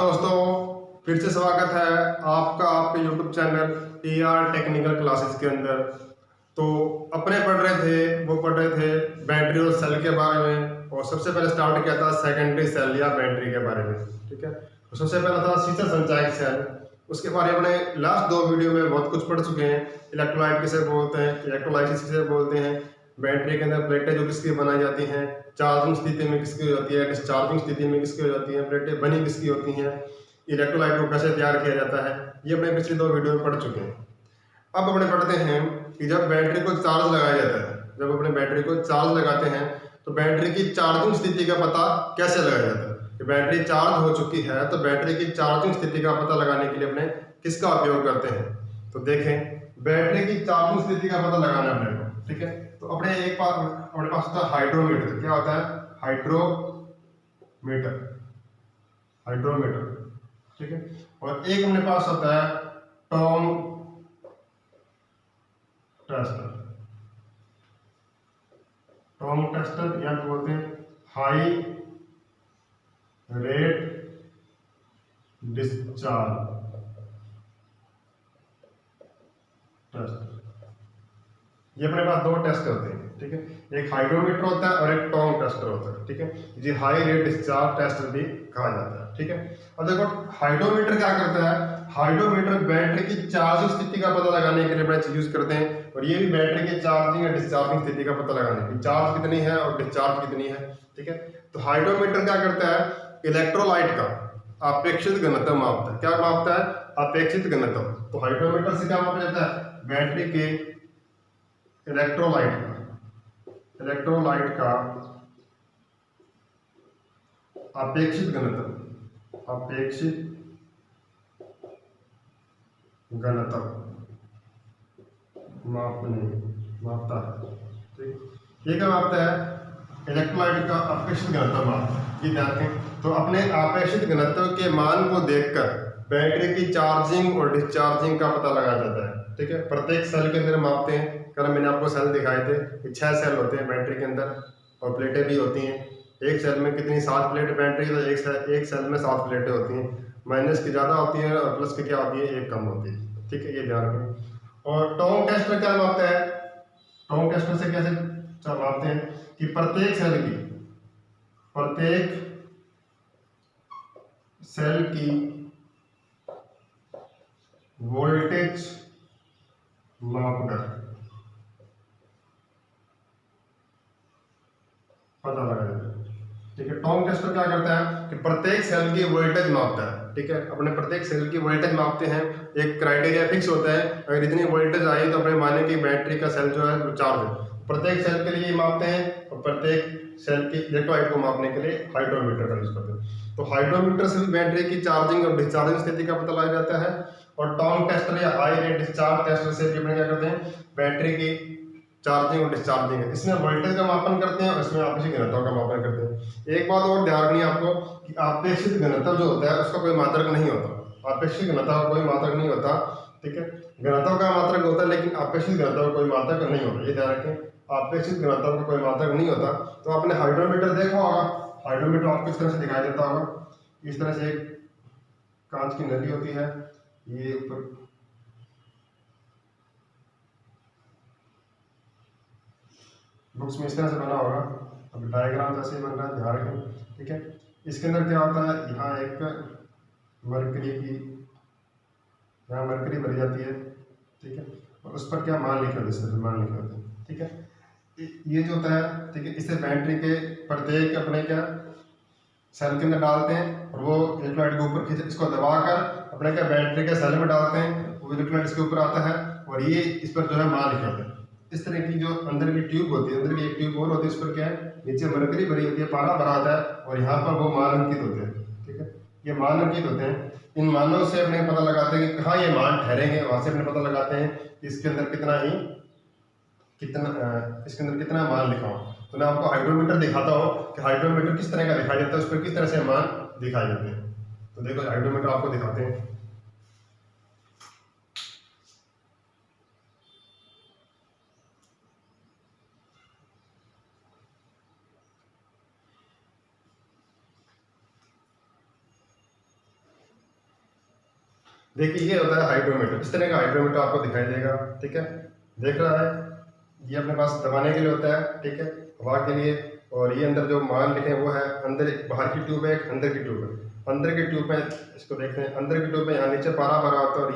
दोस्तों, फिर से स्वागत है आपका आपके YouTube channel AR technical classes के अंदर। तो अपने पढ़ रहे थे बैटरी और सेल के बारे में, और सबसे पहले स्टार्ट किया था सेकेंडरी सेल या बैटरी के बारे में। ठीक है, तो सबसे पहला था शीतल संचायक सेल। उसके बारे में अपने लास्ट 2 वीडियो में बहुत कुछ पढ़ चुके हैं। इलेक्ट्रोलाइट किसे बोलते हैं, इलेक्ट्रोलाइसिस किसे बोलते हैं, बैटरी के अंदर प्लेटें जो किसकी बनाई जाती हैं, चार्जिंग स्थिति में किसकी हो जाती है, डिस्चार्जिंग स्थिति में किसकी हो जाती है, प्लेटें बनी किसकी होती हैं, इलेक्ट्रोलाइट को कैसे तैयार किया जाता है, ये अपने पिछले 2 वीडियो में पढ़ चुके हैं। अब अपने पढ़ते हैं कि जब बैटरी को चार्ज लगाया जाता है, जब अपने बैटरी को चार्ज लगाते हैं तो बैटरी की चार्जिंग स्थिति का पता कैसे लगाया जाता है। कि बैटरी चार्ज हो चुकी है तो बैटरी की चार्जिंग स्थिति का पता लगाने के लिए अपने किसका उपयोग करते हैं। तो देखें, बैटरी की चार्जिंग स्थिति का पता लगाना अपने को। ठीक है, तो अपने पास होता है हाइड्रोमीटर। क्या होता है? हाइड्रोमीटर। ठीक है, और एक अपने पास होता है टॉम टेस्टर या बोलते हैं हाई रेट डिस्चार्ज टेस्ट। ये अपने पास 2 टेस्ट होते हैं। ठीक है, एक हाइड्रोमीटर होता है और एक टॉम टेस्टर होता है। ठीक है, जी हाई रेट डिस्चार्ज टेस्ट भी कहा जाता है। ठीक है, अब देखो हाइड्रोमीटर क्या करता है। हाइड्रोमीटर बैटरी की चार्जिंग स्थिति का पता लगाने के लिए अपने यूज करते हैं, और ये भी बैटरी की चार्जिंग या डिस्चार्जिंग स्थिति का पता लगाने की, चार्ज कितनी है और डिस्चार्ज कितनी है। ठीक है, तो हाइड्रोमीटर क्या करता है, इलेक्ट्रोलाइट का अपेक्षित घनत्व मापता है। क्या मापता है? अपेक्षित घनत्व। तो हाइड्रोमीटर से क्या मापा जाता है? बैटरी के इलेक्ट्रोलाइट का अपेक्षित घनत्व मापता है। ठीक, ये क्या मापता है? इलेक्ट्रोलाइट का अपेक्षित घनत्व मापता है। ये ध्यान रखें। तो अपने अपेक्षित घनत्व के मान को देखकर बैटरी की चार्जिंग और डिस्चार्जिंग का पता लगाया जाता है। ठीक है, प्रत्येक सेल के अंदर मापते हैं। कल मैंने आपको सेल दिखाए थे कि 6 सेल होते हैं बैटरी के अंदर, और प्लेटें भी होती हैं। एक सेल में कितनी 7 प्लेट बैटरी, तो एक सेल में 7 प्लेटें होती हैं। माइनस की ज़्यादा होती है और प्लस की क्या होती है, एक कम होती है। ठीक है, ये ध्यान रखें। और टॉम टेस्टर क्या मापता है? टॉम टेस्टर से कैसे मापते हैं कि प्रत्येक सेल की वोल्टेज मापकर पता लगाया जाता है। ठीक है, टॉम टेस्टर क्या करता है कि प्रत्येक सेल की वोल्टेज मापता है। ठीक है, अपने प्रत्येक सेल की वोल्टेज मापते हैं। एक क्राइटेरिया फिक्स होता है, अगर इतनी वोल्टेज आई तो अपने माने कि बैटरी का सेल जो है वो चार्ज है। प्रत्येक सेल के लिए मापते हैं, और प्रत्येक सेल की इलेक्ट्रोलाइट को मापने के लिए हाइड्रोमीटर का यूज करते हैं। तो हाइड्रोमीटर से भी बैटरी की चार्जिंग और डिस्चार्जिंग स्थिति का पता लगाया जाता है। और टॉम टेस्टर या हाई रेट डिस्चार्ज टेस्टर से भी अपने क्या करते हैं, बैटरी की चार्जिंग और डिस्चार्जिंग है, इसमें वोल्टेज का मापन करते हैं और इसमें अपेक्षित घनत्व का मापन करते हैं। एक बात और ध्यान रखनी है आपको कि अपेक्षित घनत्व जो होता है उसका कोई मात्रक नहीं होता। अपेक्षित घनत्व का कोई मात्रक नहीं होता। ठीक है, घनत्व का मात्रक होता है लेकिन अपेक्षित घनत्व का कोई मात्रक नहीं होता। ये ध्यान रखें, अपेक्षित घनत्व का कोई मात्रक नहीं होता। तो आपने हाइड्रोमीटर देखा होगा, हाइड्रोमीटर आपको इस तरह से दिखाई देता होगा। इस तरह से एक कांच की नली होती है, ये ऊपर बुक्स में इस तरह से बना होगा। अब डायग्राम जैसे ही बन रहा है, ध्यान रखें। ठीक है, इसके अंदर क्या होता है, यहाँ एक मरकरी की, यहाँ मरकरी भरी जाती है। ठीक है, और उस पर क्या मान लिखे होते हैं, मान लिखे होते हैं। ठीक है, ये जो होता है, ठीक है, इसे बैटरी के प्रत्येक अपने क्या सेल के अंदर डालते हैं, और वो इलेक्ट्रोलाइट के ऊपर खींच, इसको दबाकर अपने क्या बैटरी के सेल में डालते हैं, वो इलेक्ट्रोलाइट इसके ऊपर आता है, और ये इस पर जो है मान लिखे होते हैं। इस तरह की जो अंदर की ट्यूब होती है, अंदर की एक ट्यूब और होती है, इस पर क्या है, नीचे मरकरी भरी होती है, पारा भरा होता है, और यहाँ पर वो मान अंकित होते हैं। ठीक है, ये मान अंकित होते हैं। इन मानों से अपने पता लगाते हैं कि कहाँ ये मान ठहरेंगे, वहां से अपने पता लगाते हैं कि इसके अंदर कितना मान लिखा हो। तो मैं आपको हाइड्रोमीटर दिखाता हूँ कि हाइड्रोमीटर किस तरह का दिखाई देता है, उस पर किस तरह से मान दिखाई देते हैं। तो देखो हाइड्रोमीटर आपको दिखाते हैं। देखिए ये होता है हाइड्रोमीटर, इस तरह का हाइड्रोमीटर आपको दिखाई देगा, ठीक है, देख रहा है। ये अपने पास दबाने के लिए होता है, ठीक है, हवा के लिए। और ये अंदर जो मान लिखे हैं वो है, अंदर एक बाहर की ट्यूब है, एक अंदर की ट्यूब है। अंदर की ट्यूब में इसको देखते हैं, अंदर की ट्यूब में यहाँ नीचे पारा भरा होता है, और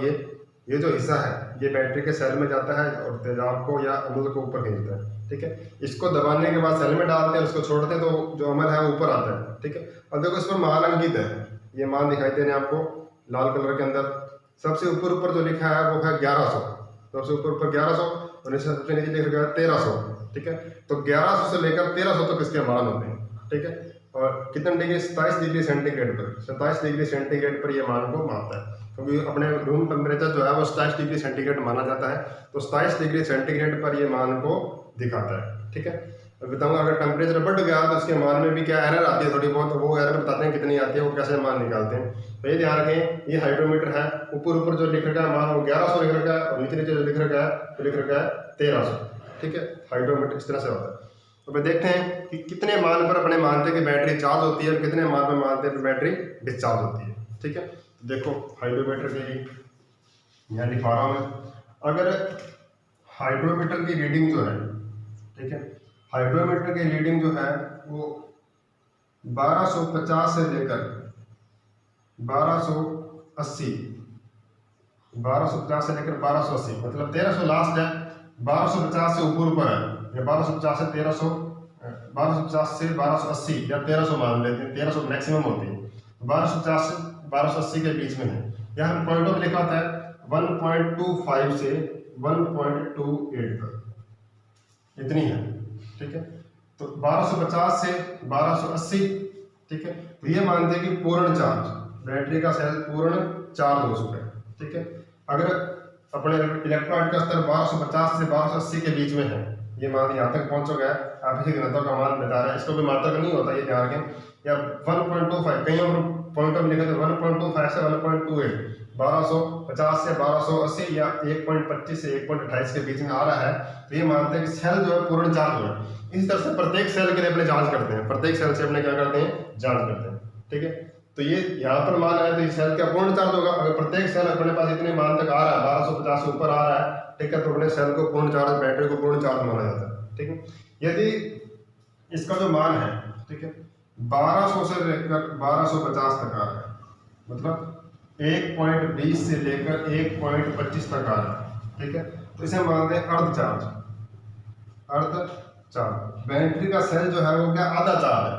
ये जो हिस्सा है ये बैटरी के सेल में जाता है और तेजाब को या अमल को ऊपर खींचता है, ठीक है। इसको दबाने के बाद सेल में डालते हैं, उसको छोड़ते हैं, तो जो अमल है वो ऊपर आता है, ठीक है। अब देखो इस पर मान अंकित है, ये मान दिखाई दे रहे हैं आपको लाल कलर के अंदर। सबसे ऊपर जो लिखा है वो है 1100, सबसे ऊपर 1100, और सबसे नीचे लिखा गया 1300, ठीक है। तो 1100 से लेकर 1300 तक इसके मान होते हैं, ठीक है। और कितने डिग्री, 27 डिग्री सेंटीग्रेड पर, 27 डिग्री सेंटीग्रेड पर ये मान को मापता है, क्योंकि अपने रूम टेम्परेचर जो है वो 27 डिग्री सेंटीग्रेड माना जाता है, तो 27 डिग्री सेंटीग्रेड पर ये मान को दिखाता है, ठीक है। बताऊंगा अगर टेम्परेचर बढ़ गया तो उसके मान में भी क्या एरर आती है थोड़ी बहुत, तो वो एरर बताते हैं कितनी आती है, वो कैसे मान निकालते हैं। तो ये ध्यान रखें, ये हाइड्रोमीटर है, ऊपर जो लिख रखा है मान वो 1100 लिख रखा है, और नीचे जो लिख रखा है वो लिख रखा है 1300, ठीक है। हाइड्रोमीटर इस तरह से होता है। तो मैं देखते हैं कि कितने मान पर अपने मानते हैं कि बैटरी चार्ज होती है और कितने मान पर मानते हैं कि बैटरी डिस्चार्ज होती है, ठीक है। तो देखो हाइड्रोमीटर के लिए यहाँ लिखवा रहा हूँ मैं। अगर हाइड्रोमीटर की रीडिंग जो है, ठीक है, हाइड्रोमीटर की रीडिंग जो है वो 1250 से लेकर 1280, 1250 से लेकर 1280, मतलब 1300 लास्ट है, 1250 से ऊपर है, या 1250 से 1300, 1250 से 1280 या 1300 मान लेते हैं, 1300 मैक्सिमम होती है, 1250 से 1280 के बीच में है। यहाँ पॉइंट ऑफ लिखा होता है 1.25 से 1.28 तक, इतनी है, ठीक है। तो 1250 से 1280, ठीक है। तो ये मानते हैं कि पूर्ण चार्ज, बैटरी का सेल पूर्ण चार्ज हो चुका है, ठीक है। अगर अपने इलेक्ट्रॉन का स्तर 1250 से 1280 के बीच में है, ये मान यहाँ तक पहुंच चुका है, आप इसी घनत्व का मान बता रहे हैं, इसको भी मात्रक नहीं होता, ये ध्यान रखें। या 1.25, कहीं और पॉइंट ऑफ लिखे तो 1.25 से 1.28, 1250 से 1280 या 1.25 से 1.28 के बीच में आ रहा है, तो ये मानते हैं कि सेल जो है पूर्ण चार्ज हो है। इसी तरह से प्रत्येक सेल के लिए अपने जांच करते हैं, प्रत्येक सेल से अपने क्या करते हैं, जांच करते हैं, ठीक है। तो ये यहाँ पर मान है तो ये सेल क्या पूर्ण चार्ज होगा। अगर प्रत्येक सेल अपने पास इतने मान तक आ रहा है, 1250 से ऊपर आ रहा है, ठीक है, तो अपने सेल को पूर्ण चार्ज, बैटरी को पूर्ण चार्ज माना जाता है, ठीक है। यदि इसका जो मान है, ठीक है, 1200 से लेकर 1250 तक आ रहा है, मतलब 1.20 से लेकर 1.25 तक आ रहा है, ठीक है, तो इसे मानते हैं अर्ध चार्ज। अर्ध चार्ज बैटरी का सेल जो है वो क्या आधा चार्ज है,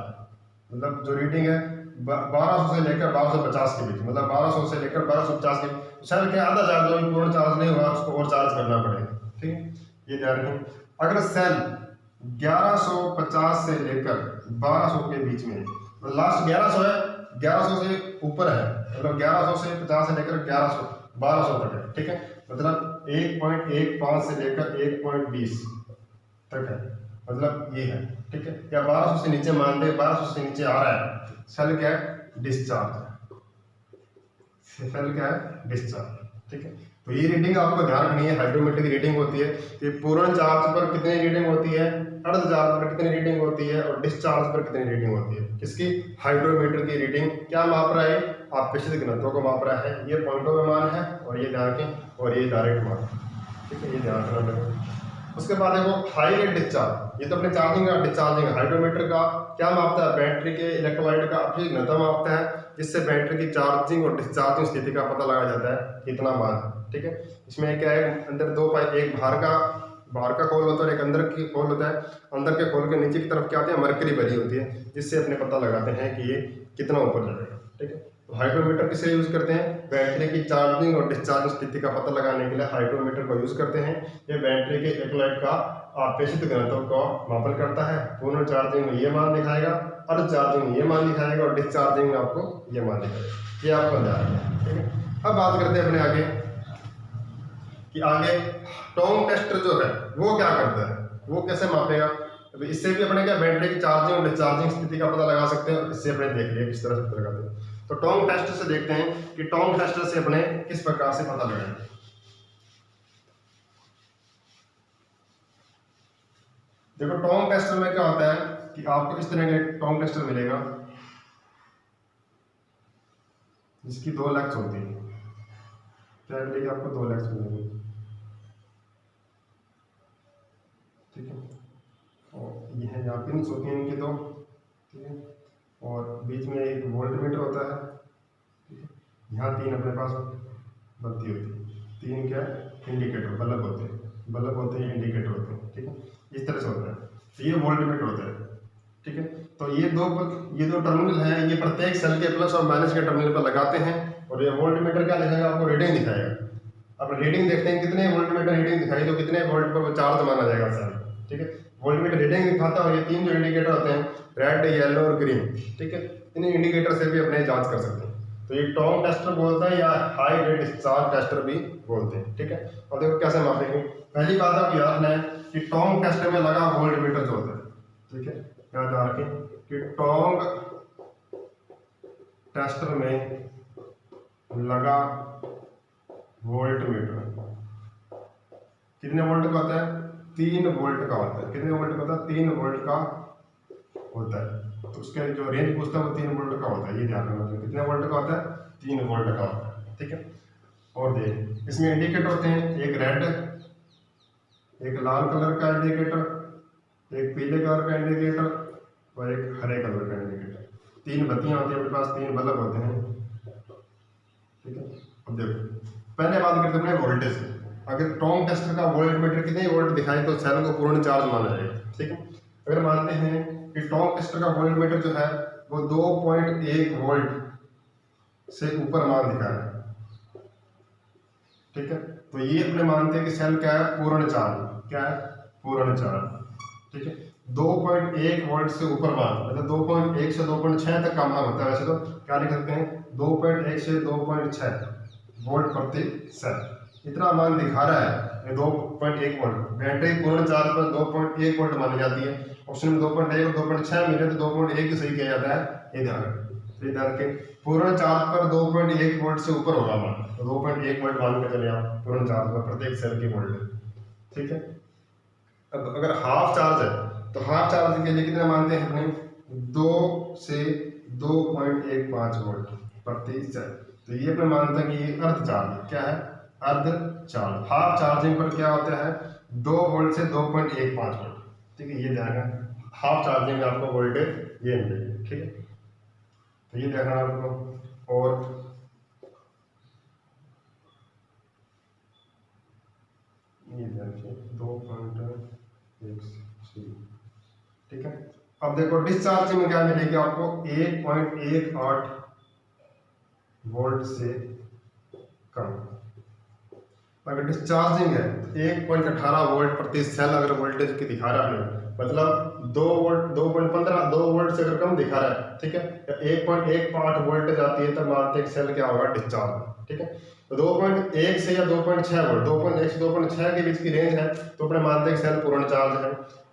मतलब जो रीडिंग है 1200 से लेकर 1250 के बीच, मतलब 1200 से लेकर 1250 के बीच सेल के आधा चार्ज जो पूर्ण चार्ज नहीं हुआ उसको और चार्ज करना पड़ेगा, ठीक है, ये ध्यान रखें। अगर सेल 1150 से लेकर 1200 के बीच में, तो लास्ट 1100 है, 1100 से ऊपर है, मतलब 1100 से 50 से लेकर 1100 1200 तक है, ठीक है, मतलब 1.15 से लेकर 1.20 तक है, मतलब ये है, ठीक है। या 1200 से नीचे मानते हैं, 1200 से नीचे आ रहा है, सेल क्या है, डिस्चार्ज है, सेल क्या है, डिस्चार्ज, ठीक है। तो ये रीडिंग आपको ध्यान रखनी है, हाइड्रोमीटर की रीडिंग होती है कि पूर्ण चार्ज पर कितनी रीडिंग होती है, अर्ध चार्ज पर कितनी रीडिंग होती है, और डिस्चार्ज पर कितनी रीडिंग होती है। किसकी, हाइड्रोमीटर की रीडिंग क्या माप रहा है, आपेक्षिक घनत्व को माप रहा है, ये पॉइंटों में मान है, और ये ध्यान रखें, और ये डायरेक्ट मान, ठीक है, ये ध्यान रखना। उसके बाद देखो हाई रेट डिस्चार्ज, ये तो अपने चार्जिंग का डिस्चार्जिंग, हाइड्रोमीटर का क्या मापता है, बैटरी के इलेक्ट्रोलाइट का अपेक्षिक घनत्व मापता है, जिससे बैटरी की चार्जिंग और डिस्चार्जिंग स्थिति का पता लगाया जाता है कितना मान है, ठीक है। इसमें क्या है, अंदर दो पाइप, एक बाहर का खोल होता है और एक अंदर की खोल होता है। अंदर के खोल के नीचे की तरफ क्या होती है, मरकरी भरी होती है, जिससे अपने पता लगाते हैं कि ये कितना ऊपर जाएगा, ठीक है। तो हाइड्रोमीटर किसे यूज करते हैं, बैटरी की चार्जिंग और डिस्चार्जिंग स्थिति का पता लगाने के लिए हाइड्रोमीटर को यूज करते हैं। ये बैटरी के इलेक्ट्रोलाइट का आपेक्षिक घनत्व का मापन करता है। पूर्ण चार्जिंग में ये मान दिखाएगा, अर्ध चार्जिंग में ये मान दिखाएगा, और डिस्चार्जिंग में आपको ये मान दिखाएगा। ये आपको ध्यान रखना है, ठीक है। अब बात करते हैं अपने आगे कि आगे टोंग टेस्टर जो है वो क्या करता है, वो कैसे मापेगा। इससे भी अपने क्या बैटरी की चार्जिंग और डिस्चार्जिंग स्थिति का पता लगा सकते हैं। इससे अपने देख लिया किस तरह से पता लगाते हैं। तो टोंग टेस्टर से देखते हैं कि टोंग टेस्टर से अपने किस प्रकार से पता लगाएं। देखो टोंग टेस्टर में क्या होता है कि आपको इस तरह का टोंग टेस्टर मिलेगा जिसकी दो लेग्स होती है, क्या मिलेगी आपको 2 लैक्स मिलेंगे, ठीक है। और ये है यहाँ पिन होती हैं इनकी 2, ठीक है। और बीच में एक वोल्ट मीटर होता है, ठीक है। यहाँ 3 अपने पास बत्ती होती है, 3 क्या इंडिकेटर बल्ब होते हैं, इंडिकेटर होते हैं, ठीक है। इस तरह से होता है। तो ये वोल्ट मीटर होता है, ठीक है। तो ये दो टर्मिनल हैं, ये प्रत्येक सेल के प्लस और माइनस के टर्मिनल पर लगाते हैं। और ये वोल्ट मीटर क्या दिखाएगा आपको, रीडिंग दिखाएगा। अब रीडिंग देखते हैं कितने वोल्ट मीटर रीडिंग दिखाई, तो कितने वोल्ट पर वो चार्ज माना जाएगा सेल, ठीक है। वोल्ट मीटर रीडिंग दिखाता है। और ये 3 जो इंडिकेटर होते हैं, रेड, येलो और ग्रीन, ठीक है, इन इंडिकेटर से भी अपने जांच कर सकते हैं। तो ये टोंग टेस्टर बोलता है या हाई रेट डिस्चार्ज टेस्टर भी बोलते हैं, ठीक है। और देखो कैसे मापेंगे। पहली बात आप याद रखना है कि टोंग टेस्टर में लगा वोल्ट मीटर जो होता है, ठीक है, याद रखें कि टोंग टेस्टर में लगा वोल्ट मीटर कितने वोल्ट का होता है, 3 वोल्ट का होता है। कितने वोल्ट का होता है, 3 वोल्ट का होता है। तो उसके जो रेंज पूछता है वो 3 वोल्ट का होता है, ये ध्यान रखना। कितने वोल्ट का होता है, 3 वोल्ट का होता है, ठीक है। और देख इसमें इंडिकेटर होते हैं, एक रेड, एक लाल कलर का इंडिकेटर, एक पीले कलर का इंडिकेटर और एक हरे कलर का इंडिकेटर। 3 बत्तियां होती है अपने पास, 3 बल्ब होते हैं, ठीक है। अब देखो पहले बात करते हैं वोल्टेज की। अगर टोंग टेस्टर का वोल्ट मीटर कितने वोल्ट दिखाए तो सेल को पूर्ण चार्ज माना जाएगा, ठीक है। अगर मानते हैं कि टोंग टेस्टर का वोल्ट मीटर जो है वो 2.1 वोल्ट से ऊपर मान दिखा रहा है, ठीक है। तो ये अपने मानते हैं कि सेल क्या है, पूर्ण चार्ज, क्या है, पूर्ण चार्ज, ठीक है। 2.1 वोल्ट से ऊपर मान, मतलब 2.1 से 2.6 तक का मान होता है। वैसे तो क्या लिख सकते हैं, 2.1 से 2.6 वोल्ट प्रति सेल, इतना मान दिखा रहा है। 2.1 वोल्ट बैटरी पूर्ण चार्ज पर 2.1 वोल्ट मानी जाती है। ऑप्शन में 2.1 और 2.6 मिले तो 2.1 ही सही किया जाता है, ये ध्यान रखें। पूर्ण चार्ज पर 2.1 वोल्ट से ऊपर होगा मान, तो 2.1 वोल्ट मान के चले आप पूर्ण चार्ज पर प्रत्येक सेल की वोल्टेज, ठीक है। अब अगर हाफ चार्ज है तो हाफ चार्ज के लिए कितना मानते हैं अपने, 2 से 2.15 वोल्ट प्रति सेल। तो ये अपने मानते हैं कि ये अर्ध चार्ज, क्या है, अर्ध चार्ज। हाफ चार्जिंग पर क्या होता है, 2 वोल्ट से 2.15 वोल्ट, ठीक है। ये ध्यान रखना, हाफ चार्जिंग में आपको वोल्टेज ये मिलेगी, ठीक है। तो ये देखना आपको। और ये देखिए 2.16, ठीक है। अब देखो डिस्चार्जिंग में क्या मिलेगी आपको, 1.18 वोल्ट से कम। अगर डिस्चार्जिंग है 1.18 वोल्ट प्रति सेल अगर वोल्टेज की दिखा रहा है, मतलब 2 वोल्ट 2.15 2 वोल्ट से अगर कम दिखा रहा है, ठीक है, या 1.18 वोल्टेज आती है तब मानते हैं सेल क्या होगा, डिस्चार्ज, ठीक है। तो 2.1 से या 2.6 वोल्ट, 2.1 से 2.6 के बीच की रेंज है तो अपने मानते हैं सेल पूर्ण चार्ज है।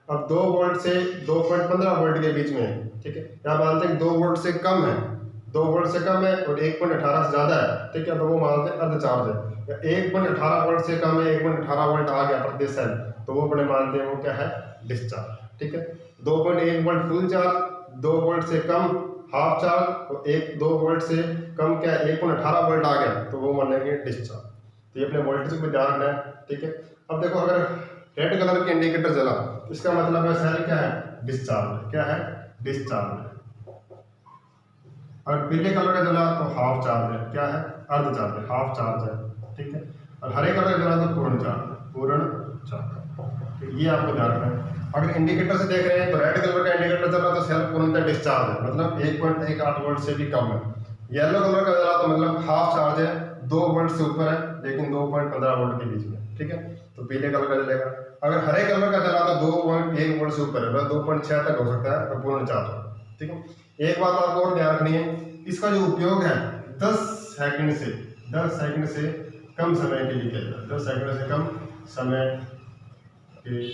अब 2 वोल्ट से 2.15 वोल्ट के बीच में है, ठीक है, या मानते हैं 2 वोल्ट से कम है, 2 वोल्ट से कम है और 1.18 से ज़्यादा है, ठीक है, तो वो मानते हैं अर्ध चार्ज है। या 1.18 वोल्ट से कम है, 1.18 वोल्ट आ गया प्रति सेल, तो वो अपने मानते हैं वो क्या है, डिस्चार्ज, ठीक है। 2.1 वोल्ट फुल चार्ज, 2 वोल्ट से कम हाफ चार्ज और 2 वोल्ट से कम क्या 1.18 वोल्ट आ गया तो वो मानेंगे डिस्चार्ज। तो ये अपने वोल्टेज को ध्यान रखना है, ठीक है। अब देखो अगर रेड कलर के इंडिकेटर जला इसका मतलब है सेल क्या है, डिस्चार्ज, क्या है, डिस्चार्ज। और पीले कलर का जला तो हाफ चार्ज है, क्या है, अर्ध चार्ज है, हाफ चार्ज है, ठीक है। और हरे कलर का जला तो पूर्ण चार्ज, पूर्ण चार्ज। ये आपको ध्यान रखना है। अगर इंडिकेटर से देख रहे हैं तो रेड कलर का इंडिकेटर जला तो सेल पूर्णतः डिस्चार्ज है, मतलब 1.18 वोल्ट से भी कम है। येलो कलर का जला तो मतलब हाफ चार्ज है, 2 वोल्ट से ऊपर है लेकिन 2.15 वोल्ट के बीच में, ठीक है, तो पीले कलर का जलेगा। अगर हरे कलर का जला तो 2.1 वोल्ट से ऊपर है, मतलब 2.6 तक हो सकता है, तो पूर्ण चार्ज होगा, ठीक है। एक बात आपको और ध्यान रखनी है, इसका जो उपयोग है 10 सेकंड से कम समय के लिए किया जाता है, 10 सेकंड से कम समय के लिए,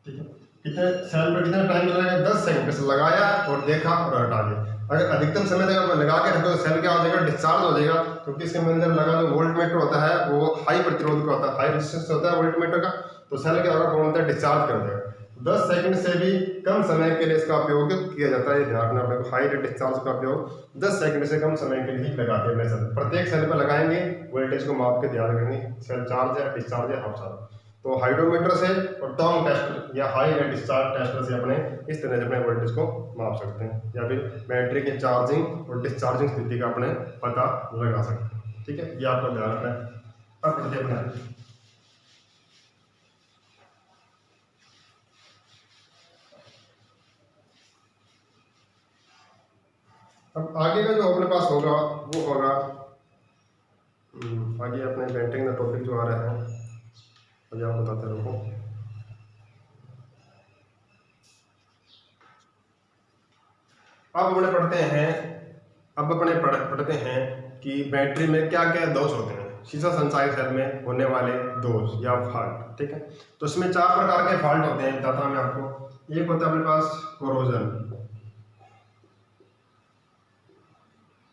ठीक है। कितने सेल पर कितना टाइम लगेगा, 10 सेकंड से लगाया और देखा और हटा दिया। अगर अधिकतम समय तक लगा के रखो तो सेल क्या हो जाएगा, डिस्चार्ज हो जाएगा, क्योंकि इसके अंदर लगा जो वोल्ट मीटर होता है वो हाई प्रतिरोध का होता है, हाई रेजिस्टेंस होता है वोल्ट मीटर का, तो सेल क्या होगा, पूर्णतः डिस्चार्ज कर देगा। 10 सेकंड से भी कम समय के लिए इसका उपयोग किया जाता है। ध्यान रखना अपने को, हाई रेट डिस्चार्ज का उपयोग 10 सेकंड से कम समय के लिए ही लगाते हैं। सेल प्रत्येक सेल पर लगाएंगे, वोल्टेज को माप के ध्यान रखेंगे सेल चार्ज है, डिस्चार्ज है, हाफ चार्ज। तो हाइड्रोमीटर से और टॉन्ग टेस्टर या हाई रेट डिस्चार्ज टेस्टर से अपने इस तरह से अपने वोल्टेज को माप सकते हैं, या फिर बैटरी की चार्जिंग और डिस्चार्जिंग स्थिति का अपने पता लगा सकते हैं। ठीक है, ये आपको ध्यान रखना है। अब पढ़ते अपना अब आगे का जो अपने पास होगा वो होगा आगे अपने पेंटिंग का टॉपिक जो आ रहा है, अभी आप बताते रहो। अब अपने पढ़ते हैं कि बैटरी में क्या क्या दोष होते हैं, शीशा संचायक सेल में होने वाले दोष या फॉल्ट। ठीक है, तो इसमें 4 प्रकार के फॉल्ट होते हैं, बताता हूं मैं आपको। एक होता है अपने पास कोरोजन,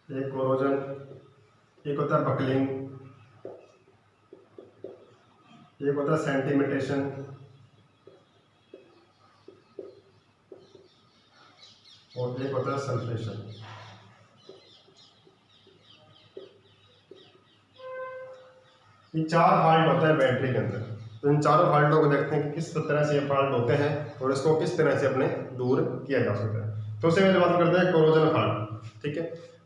एक होता है बकलिंग, एक होता है सेंटिमेंटेशन, और एक होता है सल्फेशन। ये 4 फॉल्ट होता है बैटरी के अंदर। तो इन चारों फॉल्टों को देखते हैं कि किस तरह से ये फॉल्ट होते हैं और इसको किस तरह से अपने दूर किया जा सकता है। तो उससे पहले बात करते हैं कोरोजन फॉल्ट। ठीक है,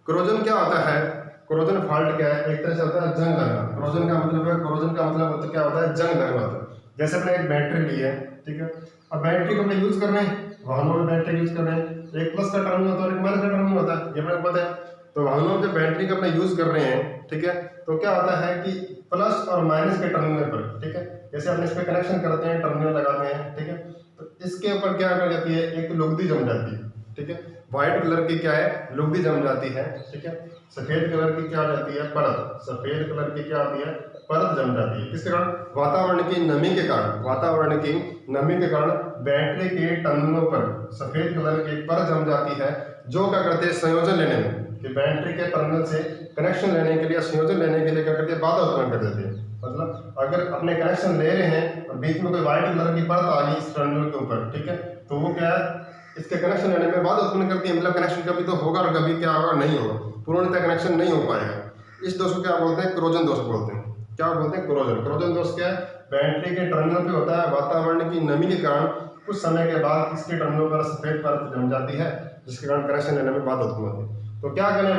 कोरोजन क्या होता है? कोरोजन फॉल्ट क्या है? एक तरह से होता है जंग लगना। कोरोजन का मतलब क्या होता है? जंग लगना होता है। जैसे अपने एक बैटरी ली है, ठीक है, अब बैटरी को अपने यूज कर रहे हैं, वाहनों में बैटरी यूज कर रहे हैं, एक प्लस का टर्मिनल होता है और एक माइनस का टर्मिनल होता है, ये अपने को पता है। तो वाहनों में जब बैटरी का अपने यूज कर रहे हैं, ठीक है, तो क्या होता है कि प्लस और माइनस के टर्मिनल पर, ठीक है, जैसे अपने इस पे कनेक्शन करते हैं, टर्मिनल लगाते हैं, ठीक है, तो इसके ऊपर क्या कर जाती है? एक लुगदी जम जाती है। ठीक है, व्हाइट कलर की क्या है? लुगदी जम जाती है। ठीक है, सफेद कलर की क्या हो जाती है? परत। सफेद कलर की क्या आती है? परत जम जाती है। किसके कारण? वातावरण की नमी के कारण। वातावरण की नमी के कारण बैटरी के टर्मिनलों पर सफेद कलर की परत जम जाती है, जो क्या करते हैं? संयोजन लेने में, कि बैटरी के टर्मिनल से कनेक्शन लेने के लिए, संयोजन लेने के लिए क्या करते हैं? बाधा उत्पन्न कर देती है। मतलब अगर अपने कनेक्शन ले रहे हैं और बीच में कोई व्हाइट कलर की परत आ गई इस टर्मिनल के ऊपर, ठीक है, तो वो क्या है? इसके कनेक्शन लेने में बाधा उत्पन्न करती है। मतलब कनेक्शन कभी तो होगा और कभी क्या होगा? नहीं होगा, पूर्णतः कनेक्शन नहीं हो पाएगा। इस दोष को क्या बोलते हैं? क्रोजन दोष बोलते हैं। क्या बोलते हैं? क्रोजन। क्रोजन दोष क्या है? बैटरी के टर्मिनल पे होता है, वातावरण की नमी के कारण कुछ समय के बाद इसके टर्मिनल पर सफेद परत जम जाती है, जिसके कारण कनेक्शन लेने में बाधा उत्पन्न होती है। तो क्या करें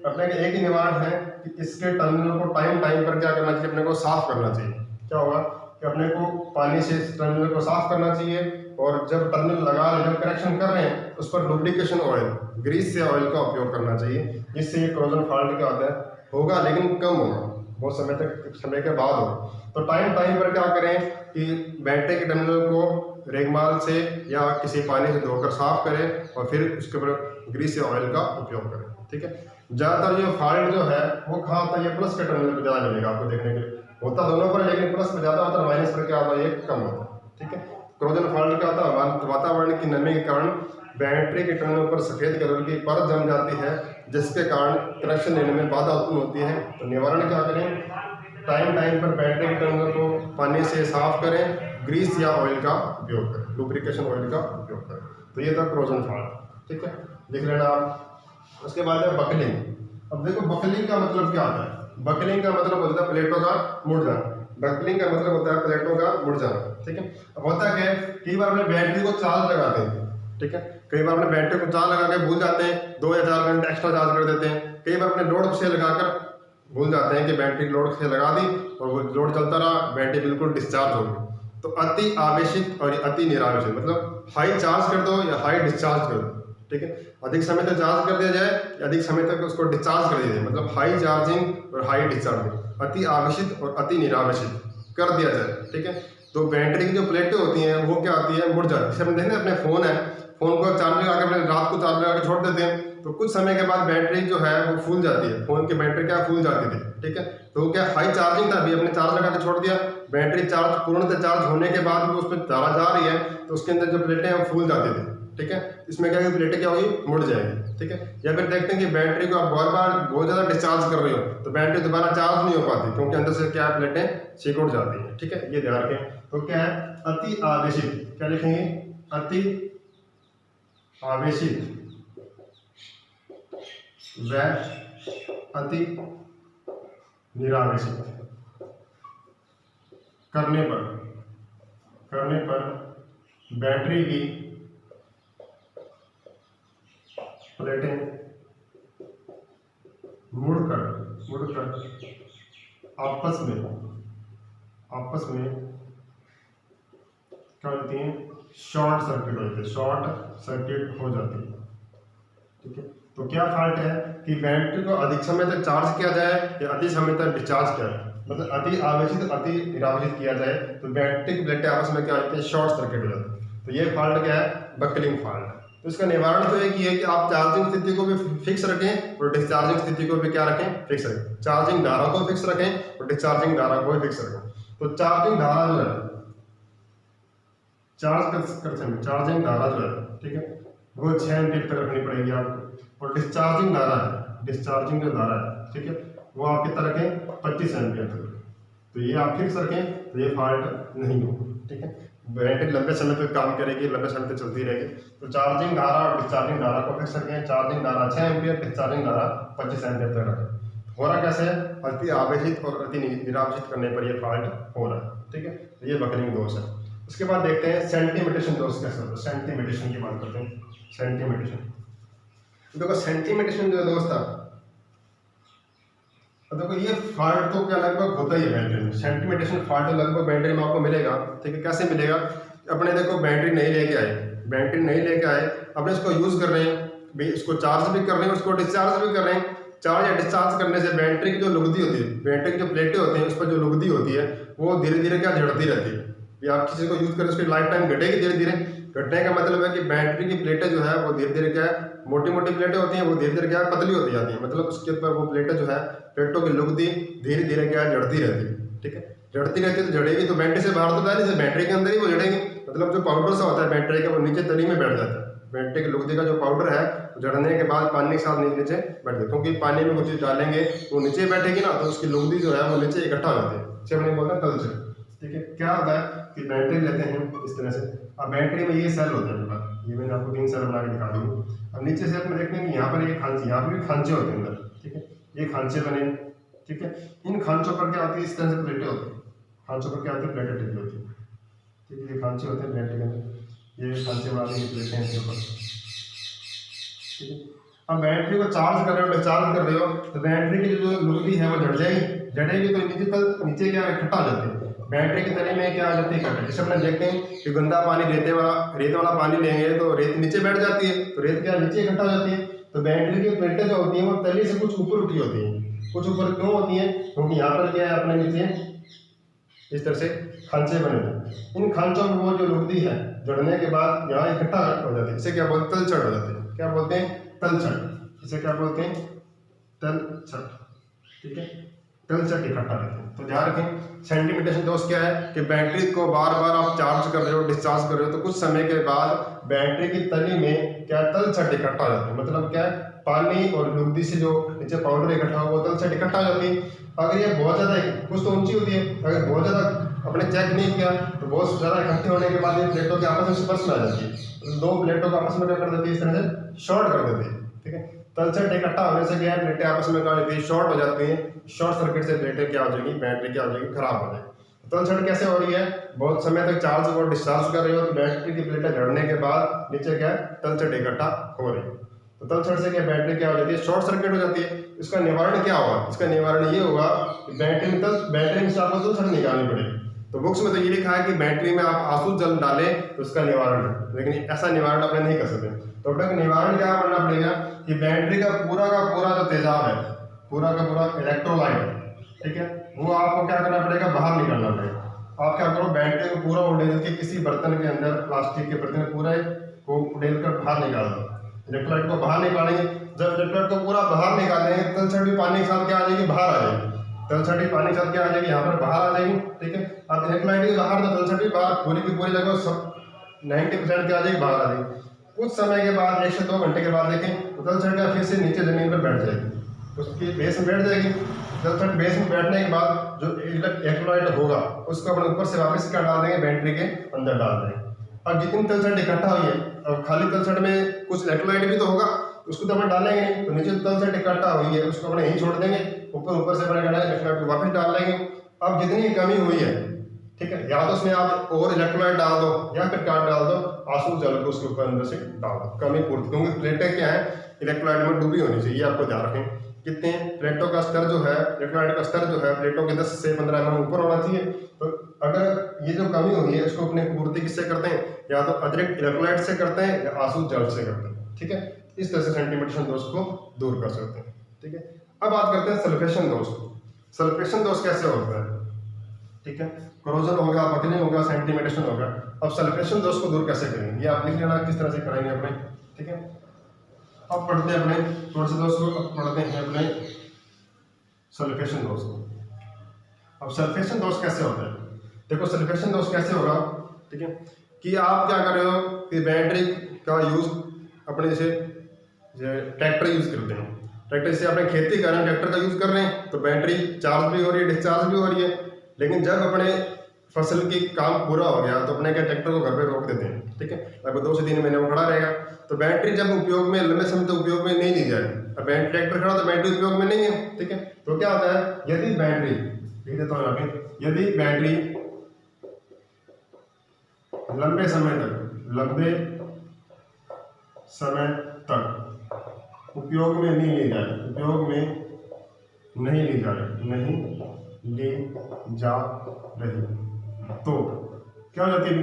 अपने एक ही निवारण है कि इसके टर्मिनल को टाइम पर क्या करना चाहिए? अपने को साफ करना चाहिए। क्या होगा कि अपने को पानी से इस टर्मिनल को साफ करना चाहिए, और जब टर्मिनल जब कनेक्शन कर रहे हैं उस पर लुब्रिकेशन ऑयल, ग्रीस या ऑयल का उपयोग करना चाहिए, जिससे ये क्रोजन फॉल्ट क्या होता है? होगा, लेकिन कम होगा, बहुत समय के बाद होगा। तो टाइम पर क्या करें कि बैटरी के टर्मिनल को रेगमाल से या किसी पानी से धोकर साफ करें और फिर उसके ऊपर ग्रीस या ऑयल का उपयोग करें। ठीक है, ज़्यादातर जो फॉल्ट जो है वो कहाँ होता है? ये प्लस के टर्मिनल पर ज़्यादा मिलेगा आपको देखने के लिए। होता दोनों पर, लेकिन प्लस पर ज़्यादा होता है, माइनस पर क्या होता है? ये कम होता है। ठीक है, क्रोजन फॉल्ट क्या होता है? वातावरण की नमी के कारण बैटरी के टर्मिनल पर सफेद कलर की परत जम जाती है, जिसके कारण कनेक्शन लेने में बाधा उत्पन्न होती है। तो निवारण क्या करें? टाइम पर बैटरी के टर्मिनल को पानी से साफ करें, ग्रीस या ऑयल का उपयोग करें, लुब्रिकेशन ऑयल का उपयोग करें। तो ये था क्रोजन फॉल्ट। ठीक है, लिख लेना आप। उसके बाद है बकलिंग। अब देखो बकलिंग का मतलब क्या होता है? बकलिंग का मतलब होता है प्लेटों का मुड़ जाना। बकलिंग का मतलब होता है प्लेटों का मुड़ जाना। ठीक है, अब होता क्या है? कई बार अपने बैटरी को चार्ज लगाते हैं, ठीक है, कई बार अपने बैटरी को चार्ज लगा के भूल जाते हैं, 2 या 4 घंटे एक्स्ट्रा चार्ज कर देते हैं। कई बार अपने लोड से लगाकर भूल जाते हैं कि बैटरी लोड से लगा दी और वो लोड चलता रहा, बैटरी बिल्कुल डिस्चार्ज हो गई। तो अति आवेशित और अति निरावेशित, मतलब हाई चार्ज कर दो या हाई डिस्चार्ज कर दो। ठीक है, अधिक समय तक चार्ज कर दिया जाए या अधिक समय तक उसको डिस्चार्ज कर दिया जाए, मतलब हाई चार्जिंग और हाई डिस्चार्जिंग, अति आवेशित और अति निरावेशित कर दिया जाए। ठीक है, तो बैटरी की जो प्लेटें होती हैं वो क्या आती है? मुड़ जाती है। जैसे हम देखें अपने फ़ोन है, फ़ोन को चार्ज लगा के अपने रात को चार्ज लगा के छोड़ देते हैं, तो कुछ समय के बाद बैटरी जो है वो फूल जाती है। फ़ोन की बैटरी क्या फूल जाती थी, ठीक है, तो क्या हाई चार्जिंग था, अभी अपने चार्ज लगा के छोड़ दिया, बैटरी चार्ज पूर्णतः चार्ज होने के बाद भी उस पर तारा जा रही है, तो उसके अंदर जो प्लेटें हैं वो फूल जाती थी। ठीक है, इसमें क्या प्लेटें क्या होगी? मुड़ जाएगी। ठीक है, या फिर देखते हैं कि बैटरी को आप बार बहुत ज़्यादा डिस्चार्ज कर रहे हो तो बैटरी दोबारा चार्ज नहीं हो पाती, क्योंकि अंदर से क्या प्लेटें सिकुड़ जाती हैं। ठीक है, ये ध्यान रखें। तो क्या है? अति आवेशित क्या लिखेंगे, अति आवेशित व अति निरावेशित करने पर बैटरी की प्लेटें मुड़कर आपस में क्या होती हैं, शॉर्ट सर्किट हो जाती है। ठीक है, तो क्या फॉल्ट है कि बैटरी को अधिक समय तक चार्ज किया जाए या अधिक समय तक डिस्चार्ज किया जाए, मतलब अति आवेशित अति निरावेशित किया जाए तो बैटरी की प्लेटें आपस में क्या होती है, शॉर्ट सर्किट हो जाती है। तो ये फॉल्ट क्या है, बकलिंग फॉल्ट। तो इसका निवारण तो एक ही है कि आप चार्जिंग स्थिति को भी फिक्स रखें और डिस्चार्जिंग स्थिति को भी क्या रखें, फिक्स रखें। चार्जिंग धारा को फिक्स रखें और डिस्चार्जिंग धारा को भी फिक्स रखें। तो चार्जिंग धारा जो है, चार्जिंग धारा जो है, ठीक है, वो 6 एम्पीयर तक रखनी पड़ेगी आपको। और डिस्चार्जिंग धारा है, डिस्चार्जिंग जो धारा है, ठीक है, वो आप कितना रखें, 25 एम्पीयर तक। तो ये आप फिक्स रखें तो ये फॉल्ट नहीं होगा। ठीक है, बैटरी लंबे समय तक काम करेगी, लंबे समय तक चलती रहेगी। तो चार्जिंग धारा और डिस्चार्जिंग धारा को फिक्स रखें। चार्जिंग धारा 6 एम्पीयर, डिस्चार्जिंग धारा 25 एम्पीयर तक रखें। हो रहा कैसे है, अति आवेशित और अति निरावेशित करने पर यह फॉल्ट हो रहा है। ठीक है, तो ये बकलिंग दोष है। उसके बाद देखते हैं सेंटिमिटेशन दोष कैसे होता है। सेंटिमिटेशन की बात करते हैं। सेंटिमिटेशन, देखो सेंटिमिटेशन जो दोस्त था, तो देखो ये फॉल्ट तो क्या लगभग होता ही है बैटरी में। सेंटिमिटेशन फॉल्ट लगभग बैटरी में आपको मिलेगा। ठीक है, कैसे मिलेगा, अपने देखो बैटरी नहीं लेके आए, अपने इसको यूज कर रहे हैं, इसको चार्ज भी कर रहे हैं, उसको डिस्चार्ज भी कर रहे हैं। चार्ज या डिस्चार्ज करने से बैटरी की जो लुगदी होती है, बैटरी की जो प्लेटें होती हैं, उस पर जो लुगदी होती है वो धीरे धीरे क्या झड़ती रहती है। ये आप किसी को यूज करें, उसकी लाइफ टाइम घटेगी धीरे धीरे। घटने का मतलब है कि बैटरी की प्लेटें जो है वो धीरे धीरे क्या है, मोटी मोटी प्लेटें होती हैं, वो धीरे धीरे क्या है, पतली होती जाती हैं। मतलब उसके ऊपर वो प्लेटें जो है, प्लेटों की लुगदी धीरे धीरे क्या है, जड़ती रहती है। ठीक है, जड़ती रहती है तो जड़ेगी तो बैटरी से बाहर तो जाए, बैटरी के अंदर ही वो जड़ेगी। मतलब जो पाउडर सा होता है बैटरी का, वो नीचे तली में बैठ जाता है। बैटरी की लुगदी का जो पाउडर है, जड़ने के बाद पानी के साथ नीचे बैठ जाए, क्योंकि पानी में कुछ चीज डालेंगे वो नीचे बैठेगी ना, तो उसकी लुगदी जो है वो नीचे इकट्ठा हो जाती है। इसे हमने बोलते हैं तलछट। ठीक है, क्या होता है कि बैटरी लेते हैं इस तरह से। अब बैटरी में ये सेल होते हैं, ये मैंने आपको 3 सेल बना के दिखा दूँ। अब नीचे से अपने देखते हैं कि यहाँ पर एक खांचे, यहाँ पर भी खांचे होते हैं अंदर। ठीक है, ये खांचे बने। ठीक है, इन खांचों पर क्या होती है, इस तरह से प्लेटें होती हैं। खांचों पर क्या होती है, प्लेटें टिकी होती है। ठीक है, ये खांचे होते हैं बैटरी के अंदर, ये खांचे वाली प्लेटें हैं इसके ऊपर। ठीक है, अब बैटरी को चार्ज कर रहे हो, डिस्चार्ज कर रहे हो, तो बैटरी की जो लुगदी है वो जड़ेगी तो नीचे क्या इकट्ठा हो जाती है। बैटरी के तले में क्या आ जाती है, जैसे अपने देखते हैं कि गंदा पानी रेत वाला पानी लेंगे तो रेत नीचे बैठ जाती है, तो रेत क्या नीचे इकट्ठा हो जाती है। तो बैटरी की प्लेटें जो होती हैं वो तले से कुछ ऊपर उठी होती हैं। कुछ ऊपर क्यों होती हैं, क्योंकि यहाँ पर क्या है, अपने नीचे इस तरह से खांचे बने हुए। इन खांचों में वो जो लुगदी है जड़ने के बाद यहाँ इकट्ठा हो जाती है। इसे क्या बोलते हैं, तलछट हो जाती है। क्या बोलते हैं, तलछट। इसे क्या बोलते हैं, तलछट। ठीक है, तलछट इकट्ठा रहते हैं। तो ध्यान रखें, सेंटिमिटेशन दोष क्या है कि बैटरी को बार बार आप चार्ज कर रहे हो, डिस्चार्ज कर रहे हो, तो कुछ समय के बाद बैटरी की तली में क्या तलछट इकट्ठा हो जाती है। मतलब क्या है, पानी और लुगदी से जो नीचे पाउडर इकट्ठा हो वो तलछट इकट्ठा हो जाती है। अगर ये बहुत ज़्यादा, कुछ तो ऊंची होती है, अगर बहुत ज़्यादा अपने चेक नहीं किया तो बहुत ज़्यादा इकट्ठे होने के बाद ये प्लेटों के आपस में स्पर्श में आ जाती है। तो 2 प्लेटों को आपस में क्या कर देती है, इस तरह से शॉर्ट कर देती है। ठीक है, तलछट इकट्ठा होने से क्या है, प्लेटें आपस में क्या होती है, शॉर्ट हो जाती हैं। शॉर्ट सर्किट से प्लेटें क्या हो जाएगी, बैटरी क्या हो जाएगी, खराब हो जाएगी। तलछट कैसे हो रही है, बहुत समय तक चार्ज और डिस्चार्ज कर रहे हो तो बैटरी की प्लेटें जड़ने के बाद नीचे क्या है, तलछट इकट्ठा हो रही है। तो तलछट से क्या बैटरी क्या हो जाती है, शॉर्ट सर्किट हो जाती है। इसका निवारण क्या होगा, इसका निवारण ये होगा कि बैटरी में आपको तलछट निकालनी पड़ेगी। तो बुक्स में तो ये लिखा है कि बैटरी में आप आंसू जल डालें तो उसका निवारण है, लेकिन ऐसा निवारण अपने नहीं कर सकते। तो अपने को निवारण क्या करना पड़ेगा कि बैटरी का पूरा जो तेजाब है, पूरा का पूरा इलेक्ट्रोलाइट, ठीक है, वो आपको क्या करना पड़ेगा, बाहर निकालना पड़ेगा। आप क्या करो, बैटरी को पूरा उड़ेल के किसी बर्तन के अंदर, प्लास्टिक के बर्तन पूरे को उड़ेल कर बाहर निकाल दो। इलेक्ट्रोलाइट को बाहर निकालेंगे, जब इलेक्ट्रोलाइट को पूरा बाहर निकालेंगे तलछट भी पानी के साथ क्या आ जाएगी, बाहर आ जाएगी। तलछट भी पानी के साथ क्या आ जाएगी, यहाँ पर बाहर आ जाएगी। ठीक है, अब इलेक्ट्रोलाइट भी बाहर, तो तलछट भी बाहर, पूरी की पूरी लगभग 90% क्या आ जाएगी, बाहर आ जाएगी। कुछ समय के बाद 1 से 2 घंटे के बाद देखें तो तलछट क्या फिर से नीचे जमीन पर बैठ जाएगी, उसकी बेस में बैठ जाएगी। तलछट बेस में बैठने के बाद जो इलेक्ट्रोलाइट होगा उसको अपने ऊपर से वापस क्या डाल देंगे, बैटरी के अंदर डाल देंगे। अब जितनी तलछट इकट्ठा हुई है, अब खाली तलछट में कुछ इलेक्ट्रोलाइट भी तो होगा, उसको तो अपन डालेंगे नहीं, तो नीचे तलछट इकट्ठा हुई है उसको अपने यहीं छोड़ देंगे, ऊपर से अपने इलेक्ट्रोलाइट को वापस डाल लेंगे। अब जितनी कमी हुई है, ठीक है, या तो उसमें आप और इलेक्ट्रोलाइट डाल दो या फिर कार्ड डाल दो, आंसू जल को उसके ऊपर अंदर से डाल दो, कमी पूर्ति, क्योंकि प्लेटें क्या है इलेक्ट्रोलाइट में डूबी होनी चाहिए, आपको ध्यान रखें। कितने प्लेटों का स्तर जो है, इलेक्ट्रोलाइट का स्तर जो है प्लेटों के 10 से 15 mm ऊपर होना चाहिए। तो अगर ये जो कमी हुई है इसको अपने पूर्ति किससे करते हैं, या तो अतिरिक्त इलेक्ट्रोलाइट से करते हैं या आंसू जल से करते हैं, ठीक है। इस तरह से सेंटीमेंटेशन दोष को दूर कर सकते हैं, ठीक है। अब बात करते हैं सल्फेशन दोष। सल्फेशन दोष कैसे होता है, ठीक है, कोरोजन हो गया, बकलिंग हो गया, सेंटीमेंटेशन हो गया। अब सल्फेशन दोष को दूर कैसे करेंगे, ये आप लिख लेना किस तरह से करेंगे अपने, ठीक है। अब पढ़ते हैं अपने थोड़े से दोष को, पढ़ते हैं अपने सल्फेशन दोष को। अब सल्फेशन दोष कैसे होता है, देखो सल्फेशन दोष कैसे होगा, ठीक है, कि आप क्या कर रहे हो कि बैटरी का यूज अपने जैसे ट्रैक्टर यूज करते हैं, ट्रैक्टर से अपने खेती कर रहे हैं, ट्रैक्टर का यूज कर रहे हैं तो बैटरी चार्ज भी हो रही है, डिस्चार्ज भी हो रही है। लेकिन जब अपने फसल की काम पूरा हो गया तो अपने क्या ट्रैक्टर को घर पे रोक देते हैं, ठीक है, लगभग 2 से 3 महीने वो खड़ा रहेगा। तो बैटरी जब उपयोग में लंबे समय तक उपयोग में नहीं ली जाए, अब बैटरी ट्रैक्टर खड़ा तो बैटरी उपयोग में नहीं है, ठीक है, तो क्या होता है, यदि बैटरी, लिख देता हूँ यहाँ पे, यदि बैटरी लंबे समय तक उपयोग में नहीं ली जाए, उपयोग में नहीं ली जा रही, तो क्या हो जाती है,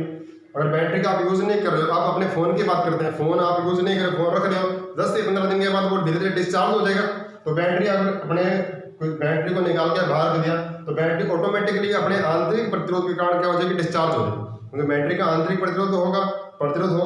अगर बैटरी का आप यूज नहीं कर रहे हो, आप अपने फोन की बात करते हैं, फोन आप यूज नहीं कर रहे, फोन रख रहे हो, 10 से 15 दिन के बाद वो धीरे धीरे डिस्चार्ज हो जाएगा। तो बैटरी अगर अपने कोई बैटरी को निकाल के बाहर कर दिया तो बैटरी ऑटोमेटिकली अपने आंतरिक प्रतिरोध के कारण क्या हो जाएगी, डिस्चार्ज हो जाएगी, क्योंकि बैटरी का आंतरिक प्रतिरोध होगा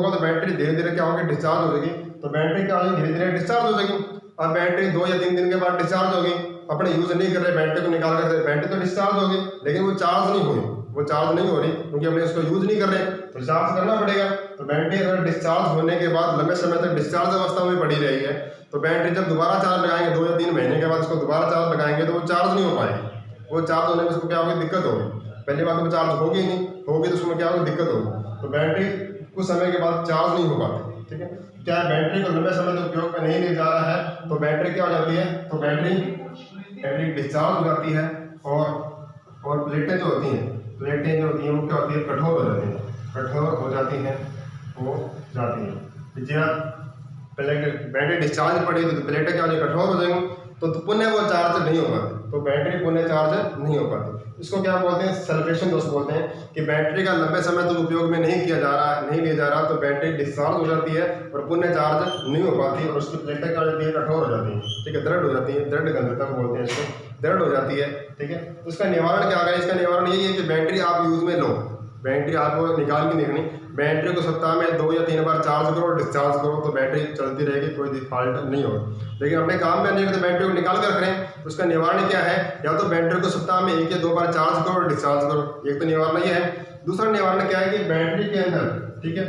तो बैटरी धीरे धीरे क्या होगी, डिस्चार्ज हो जाएगी। तो बैटरी क्या होगी, धीरे धीरे डिस्चार्ज हो जाएगी। अब बैटरी 2 या 3 दिन के बाद डिस्चार्ज होगी, अपने यूज नहीं कर रहे, बैटरी को निकाल कर, बैटरी तो डिस्चार्ज होगी लेकिन वो चार्ज नहीं हुई, वो चार्ज नहीं हो रही क्योंकि हमने इसको यूज नहीं कर रहे, तो चार्ज करना पड़ेगा। तो बैटरी अगर डिस्चार्ज होने के बाद लंबे समय तक डिस्चार्ज अवस्था में पड़ी रही है तो बैटरी जब दोबारा चार्ज लगाएंगे 2 या 3 महीने के बाद इसको दोबारा चार्ज लगाएंगे तो वो चार्ज नहीं हो पाएगी। वो चार्ज होने में उसको क्या होगी, दिक्कत होगी। पहली बात तो चार्ज होगी नहीं, होगी तो उसमें क्या होगी, दिक्कत होगी। तो बैटरी कुछ समय के बाद चार्ज नहीं हो पाती, ठीक है। क्या बैटरी को लंबे समय तक उपयोग में नहीं ले जा रहा है तो बैटरी क्या हो जाती है, तो बैटरी डिस्चार्ज हो जाती है और प्लेटें जो होती हैं वो क्या होती है, कठोर हो जाती हैं, बैटरी डिस्चार्ज पड़ी तो प्लेटें क्या हो जाएगी, कठोर हो जाएंगी, तो पुनः वो चार्ज नहीं हो पाती, तो बैटरी पुनः चार्ज नहीं हो पाती। इसको क्या बोलते हैं, सल्फेशन दोष बोलते हैं कि बैटरी का लंबे समय तक उपयोग में नहीं लिया जा रहा तो बैटरी डिस्चार्ज हो जाती है और पुनः चार्ज नहीं हो पाती और उसकी प्लेटें क्या हो जाती है, कठोर हो जाती है, ठीक है, दृढ़ हो जाती है, दृढ़ गंधता बोलते हैं इसको, दृढ़ हो जाती है, ठीक है। उसका निवारण क्या है, इसका निवारण यही है कि बैटरी आप यूज में लो, बैटरी आपको निकाल के देखनी, बैटरी को सप्ताह में 2 या 3 बार चार्ज करो, डिस्चार्ज करो, तो बैटरी चलती रहेगी, कोई फॉल्ट नहीं होगा। लेकिन अपने काम में नहीं तो बैटरी को निकाल कर रखें, तो उसका निवारण क्या है, या तो बैटरी को सप्ताह में 1 या 2 बार चार्ज करो और डिस्चार्ज करो, एक तो निवारण ये है। दूसरा निवारण क्या है कि बैटरी के अंदर, ठीक है,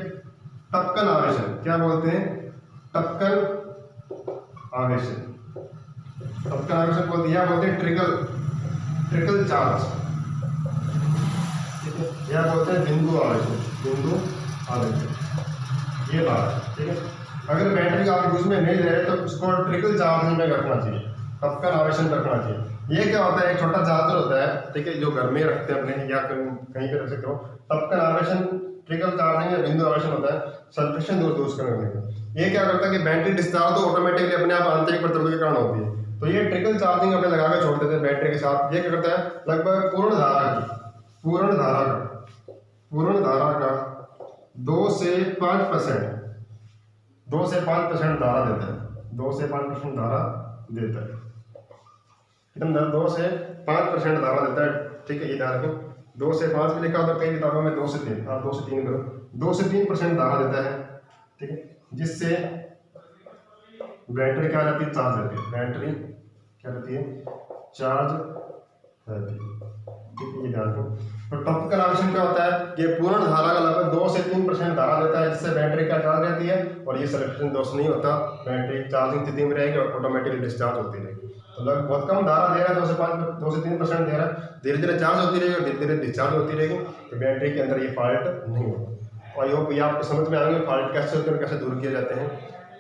टपकन आवेशन, क्या बोलते हैं, टपकन आवेशन बोलते हैं ट्रिकल चार्ज, या बोलते हैं बिंदु आवेशन, ये बात, ठीक है। अगर बैटरी का आप यूज में नहीं ले रहे तो उसको ट्रिकल चार्ज में रखना चाहिए, टपकन आवेशन रखना चाहिए। ये क्या होता है, एक छोटा चार्जर होता है, ठीक है, जो घर में रखते हैं अपने या कहीं पे रख सकते हो। टपकन आवेशन, ट्रिकल चार्जिंग या बिंदु आवेशन होता है सल्फेशन दोष करने का। ये क्या करता है कि बैटरी डिस्चार्ज तो ऑटोमेटिकली अपने आप आंतरिक प्रतिरोध के कारण होती है, तो ये ट्रिकल चार्जिंग अपने लगा कर छोड़ देते हैं बैटरी के साथ। ये क्या करता है, लगभग पूर्ण धारा का 2 से 5% धारा देता है, 2 से 5% धारा देता है, कितना, 2 से 5% धारा देता है, ठीक है। ये ध्यान रखो, 2 से 5 भी लिखा होता है कई किताबों में 2 से 3, आप 2 से 3 करो, 2 से 3% धारा देता है, ठीक है, जिससे बैटरी क्या रहती है, चार्ज रहती है, बैटरी क्या रहती है, चार्ज रहती है, ठीक है, ये ध्यान रखो। तो टपकन आवेशन क्या होता है, ये पूर्ण धारा का लगभग 2 से 3% धारा देता है, जिससे बैटरी क्या चार्ज रहती है, और ये सल्फेशन दोष नहीं होता, बैटरी चार्जिंग स्थिति में रहेगी और ऑटोमेटिकली डिस्चार्ज होती रहेगी। तो लगभग बहुत कम धारा दे रहा है, 2 से 3% दे रहा है, धीरे धीरे चार्ज होती रहेगी और धीरे धीरे डिस्चार्ज होती रहेगी, तो बैटरी के अंदर ये फॉल्ट नहीं होगा। आई होप ये आपको समझ में आएंगे फॉल्ट कैसे होते हैं, कैसे दूर किए जाते हैं।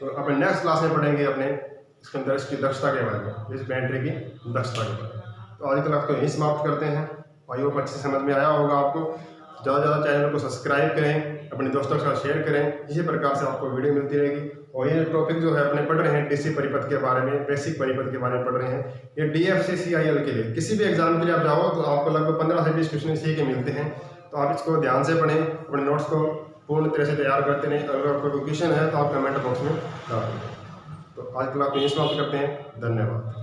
तो अपने नेक्स्ट क्लास में पढ़ेंगे अपने इसके अंदर इसकी दक्षता के बारे में, इस बैटरी की दक्षता के बारे में। तो आज की क्लास को यहीं समाप्त करते हैं। आई होप अच्छे से समझ में आया होगा आपको। ज़्यादा से ज़्यादा चैनल को सब्सक्राइब करें, अपने दोस्तों के साथ शेयर करें, इसी प्रकार से आपको वीडियो मिलती रहेगी। और ये टॉपिक जो है अपने पढ़ रहे हैं डीसी परिपथ के बारे में, बेसिक परिपथ के बारे में पढ़ रहे हैं। ये DFCCIL के लिए किसी भी एग्जाम के लिए आप जाओ तो आपको लगभग 15 से 20 क्वेश्चन इसी के मिलते हैं। तो आप इसको ध्यान से पढ़ें, अपने नोट्स को पूर्ण तरह से तैयार करते रहें। अगर आपको कोई क्वेश्चन है तो आप कमेंट बॉक्स में डाल दें। तो आज की क्लास को यहीं समाप्त करते हैं। धन्यवाद।